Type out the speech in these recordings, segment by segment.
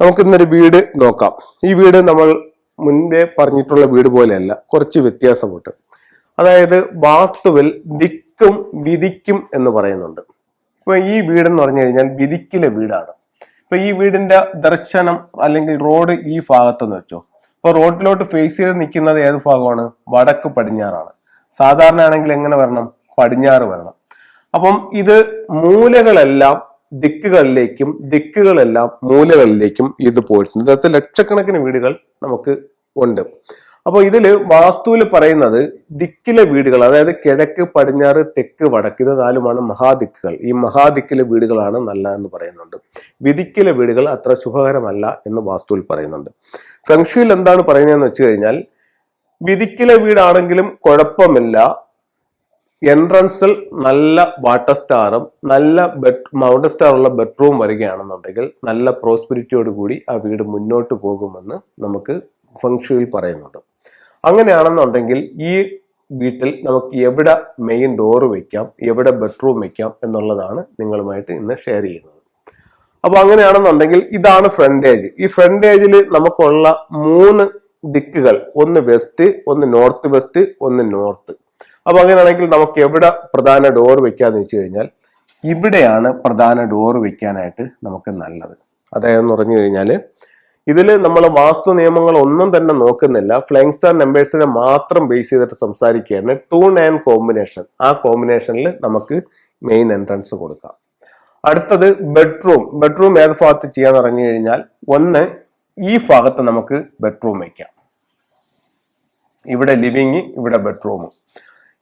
നമുക്ക് ഇന്നൊരു വീട് നോക്കാം. ഈ വീട് നമ്മൾ മുൻപേ പറഞ്ഞിട്ടുള്ള വീട് പോലെയല്ല, കുറച്ച് വ്യത്യാസമുണ്ട്. അതായത് വാസ്തുവിൽ ദിക്കും വിധിക്കും എന്ന് പറയുന്നുണ്ട്. ഇപ്പൊ ഈ വീടെന്ന് പറഞ്ഞു കഴിഞ്ഞാൽ വിധിക്കിലെ വീടാണ്. ഇപ്പൊ ഈ വീടിന്റെ ദർശനം അല്ലെങ്കിൽ റോഡ് ഈ ഭാഗത്തെന്ന് വെച്ചോ. ഇപ്പൊ റോഡിലോട്ട് ഫേസ് ചെയ്ത് നിൽക്കുന്നത് ഏത് ഭാഗമാണ്? വടക്ക് പടിഞ്ഞാറാണ്. സാധാരണ ആണെങ്കിൽ എങ്ങനെ വരണം? പടിഞ്ഞാറ് വരണം. അപ്പം ഇത് മൂലകളെല്ലാം ദിക്കുകളിലേക്കും ദിക്കുകളെല്ലാം മൂലകളിലേക്കും ഇത് പോയിട്ടുണ്ട്. ഇതിനകത്ത് ലക്ഷക്കണക്കിന് വീടുകൾ നമുക്ക് ഉണ്ട്. അപ്പോൾ ഇതില് വാസ്തുവിൽ പറയുന്നത് ദിക്കിലെ വീടുകൾ, അതായത് കിഴക്ക് പടിഞ്ഞാറ് തെക്ക് വടക്ക്, ഇത് നാലുമാണ് മഹാദിക്കുകൾ. ഈ മഹാദിക്കിലെ വീടുകളാണ് നല്ല എന്ന് പറയുന്നുണ്ട്. വിധിക്കിലെ വീടുകൾ അത്ര ശുഭകരമല്ല എന്ന് വാസ്തുവിൽ പറയുന്നുണ്ട്. ഫെങ്ഷുയിൽ എന്താണ് പറയുന്നതെന്ന് വെച്ച് കഴിഞ്ഞാൽ, വിധിക്കിലെ വീടാണെങ്കിലും കുഴപ്പമില്ല, എൻട്രൻസിൽ നല്ല വാട്ടർ സ്റ്റാറും നല്ല മൗണ്ടൻ സ്റ്റാർ ഉള്ള ബെഡ്റൂം വരികയാണെന്നുണ്ടെങ്കിൽ നല്ല പ്രോസ്പെരിറ്റിയോട് കൂടി ആ വീട് മുന്നോട്ട് പോകുമെന്ന് നമുക്ക് ഫെങ്ഷുയിൽ പറയുന്നുണ്ട്. അങ്ങനെയാണെന്നുണ്ടെങ്കിൽ ഈ വീട്ടിൽ നമുക്ക് എവിടെ മെയിൻ ഡോറ് വെക്കാം, എവിടെ ബെഡ്റൂം വെക്കാം എന്നുള്ളതാണ് നിങ്ങളുമായിട്ട് ഇന്ന് ഷെയർ ചെയ്യുന്നത്. അപ്പൊ അങ്ങനെയാണെന്നുണ്ടെങ്കിൽ ഇതാണ് ഫ്രണ്ടേജ്. ഈ ഫ്രണ്ടേജിൽ നമുക്കുള്ള 3 ദിക്കുകൾ, ഒന്ന് വെസ്റ്റ്, ഒന്ന് നോർത്ത് വെസ്റ്റ്, ഒന്ന് നോർത്ത്. അപ്പൊ അങ്ങനെയാണെങ്കിൽ നമുക്ക് എവിടെ പ്രധാന ഡോർ വെക്കാന്ന് വെച്ച് കഴിഞ്ഞാൽ ഇവിടെയാണ് പ്രധാന ഡോർ വെക്കാനായിട്ട് നമുക്ക് നല്ലത്. അതായത് പറഞ്ഞു കഴിഞ്ഞാൽ ഇതിൽ നമ്മൾ വാസ്തു നിയമങ്ങൾ ഒന്നും തന്നെ നോക്കുന്നില്ല, ഫ്ലൈങ് സ്റ്റാർ നമ്പേഴ്സിനെ മാത്രം ബേസ് ചെയ്തിട്ട് സംസാരിക്കുകയാണ്. 2 9 കോമ്പിനേഷൻ, ആ കോമ്പിനേഷനിൽ നമുക്ക് മെയിൻ എൻട്രൻസ് കൊടുക്കാം. അടുത്തത് ബെഡ്റൂം ഏത് ഭാഗത്ത് ചെയ്യാന്ന് പറഞ്ഞു കഴിഞ്ഞാൽ, ഒന്ന് ഈ ഭാഗത്ത് നമുക്ക് ബെഡ്റൂം വയ്ക്കാം, ഇവിടെ ലിവിങ്, ഇവിടെ ബെഡ്റൂം.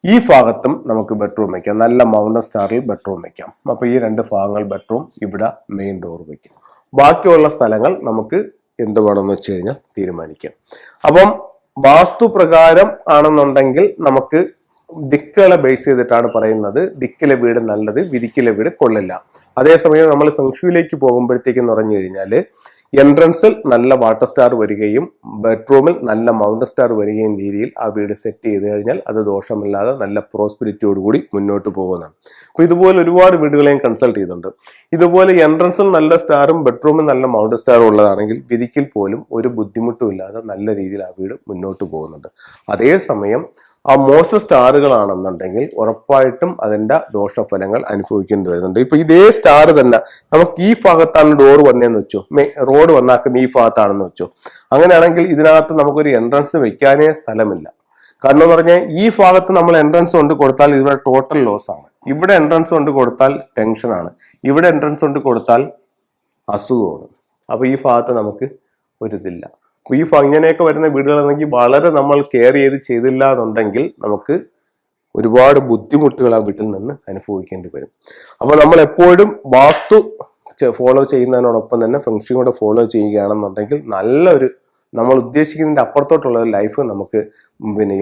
ഈ ഭാഗത്തും നമുക്ക് ബെഡ്റൂം വയ്ക്കാം, നല്ല മൗണ്ടൻ സ്റ്റാറിൽ ബെഡ്റൂം വയ്ക്കാം. അപ്പൊ ഈ 2 ഭാഗങ്ങൾ ബെഡ്റൂം, ഇവിടെ മെയിൻ ഡോർ വയ്ക്കാം. ബാക്കിയുള്ള സ്ഥലങ്ങൾ നമുക്ക് എന്ത് വേണമെന്ന് വെച്ച് കഴിഞ്ഞാൽ തീരുമാനിക്കാം. അപ്പം വാസ്തു പ്രകാരം ആണെന്നുണ്ടെങ്കിൽ നമുക്ക് ദിക്കുകളെ ബേസ് ചെയ്തിട്ടാണ് പറയുന്നത്. ദിക്കിലെ വീട് നല്ലത്, വിധിക്കിലെ വീട് കൊള്ളില്ല. അതേസമയം നമ്മൾ ഫെങ്ഷുയിലേക്ക് പോകുമ്പോഴത്തേക്കെന്ന് പറഞ്ഞു കഴിഞ്ഞാൽ എൻട്രൻസിൽ നല്ല വാട്ടർ സ്റ്റാർ വരികയും ബെഡ്റൂമിൽ നല്ല മൗണ്ടൻ സ്റ്റാർ വരികയും രീതിയിൽ ആ വീട് സെറ്റ് ചെയ്ത് കഴിഞ്ഞാൽ അത് ദോഷമില്ലാതെ നല്ല പ്രോസ്പെരിറ്റിയോടുകൂടി മുന്നോട്ട് പോകുന്നതാണ്. അപ്പൊ ഇതുപോലെ ഒരുപാട് വീടുകളെയും കൺസൾട്ട് ചെയ്തിട്ടുണ്ട്. ഇതുപോലെ എൻട്രൻസിൽ നല്ല സ്റ്റാറും ബെഡ്റൂമിൽ നല്ല മൗണ്ടൻ സ്റ്റാറും ഉള്ളതാണെങ്കിൽ വിധിക്കിൽ പോലും ഒരു ബുദ്ധിമുട്ടും ഇല്ലാതെ നല്ല രീതിയിൽ ആ വീട് മുന്നോട്ട് പോകുന്നുണ്ട്. അതേസമയം ആ മോശം സ്റ്റാറുകളാണെന്നുണ്ടെങ്കിൽ ഉറപ്പായിട്ടും അതിന്റെ ദോഷഫലങ്ങൾ അനുഭവിക്കേണ്ടി വരുന്നുണ്ട്. ഇപ്പൊ ഇതേ സ്റ്റാർ തന്നെ നമുക്ക് ഈ ഭാഗത്താണ് ഡോർ വന്നതെന്ന് വെച്ചോ, റോഡ് വന്നാക്കുന്ന ഈ ഭാഗത്താണെന്ന് വെച്ചോ, അങ്ങനെയാണെങ്കിൽ ഇതിനകത്ത് നമുക്കൊരു എൻട്രൻസ് വെക്കാനേ സ്ഥലമില്ല. കാരണം എന്ന് പറഞ്ഞാൽ ഈ ഭാഗത്ത് നമ്മൾ എൻട്രൻസ് കൊണ്ട് കൊടുത്താൽ ഇവിടെ ടോട്ടൽ ലോസ് ആണ്, ഇവിടെ എൻട്രൻസ് കൊണ്ട് കൊടുത്താൽ ടെൻഷനാണ്, ഇവിടെ എൻട്രൻസ് കൊണ്ട് കൊടുത്താൽ അസുഖമാണ്. അപ്പൊ ഈ ഭാഗത്ത് നമുക്ക് ഒരിതില്ല. ഈ ഇങ്ങനെയൊക്കെ വരുന്ന വീടുകളാണെങ്കിൽ വളരെ നമ്മൾ കെയർ ചെയ്തില്ല എന്നുണ്ടെങ്കിൽ നമുക്ക് ഒരുപാട് ബുദ്ധിമുട്ടുകൾ ആ വീട്ടിൽ നിന്ന് അനുഭവിക്കേണ്ടി വരും. അപ്പൊ നമ്മൾ എപ്പോഴും വാസ്തു ഫോളോ ചെയ്യുന്നതിനോടൊപ്പം തന്നെ ഫെങ്ഷും കൂടെ ഫോളോ ചെയ്യുകയാണെന്നുണ്ടെങ്കിൽ നല്ലൊരു നമ്മൾ ഉദ്ദേശിക്കുന്നതിന്റെ അപ്പുറത്തോട്ടുള്ള ഒരു ലൈഫ് നമുക്ക്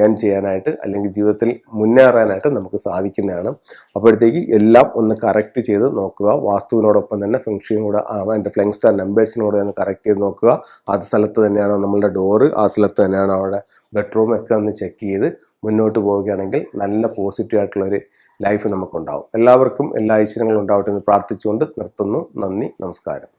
ഏൺ ചെയ്യാനായിട്ട് അല്ലെങ്കിൽ ജീവിതത്തിൽ മുന്നേറാനായിട്ട് നമുക്ക് സാധിക്കുന്നതാണ്. അപ്പോഴത്തേക്ക് എല്ലാം ഒന്ന് കറക്റ്റ് ചെയ്ത് നോക്കുക. വാസ്തുവിനോടൊപ്പം തന്നെ ഫെങ്ഷും കൂടെ അതിന്റെ ഫ്ലൈങ് സ്റ്റാർ നമ്പേഴ്സിനൂടെ ഒന്ന് കറക്റ്റ് ചെയ്ത് നോക്കുക. അത് സ്ഥലത്ത് തന്നെയാണോ നമ്മളുടെ ഡോറ്, ആ സ്ഥലത്ത് തന്നെയാണോ അവിടെ ബെഡ്റൂം ഒക്കെ ഒന്ന് ചെക്ക് ചെയ്ത് മുന്നോട്ട് പോവുകയാണെങ്കിൽ നല്ല പോസിറ്റീവ് ആയിട്ടുള്ളൊരു ലൈഫ് നമുക്കുണ്ടാവും. എല്ലാവർക്കും എല്ലാ ഐശ്വര്യങ്ങളും ഉണ്ടാവട്ടെ എന്ന് പ്രാർത്ഥിച്ചുകൊണ്ട് നിർത്തുന്നു. നന്ദി, നമസ്കാരം.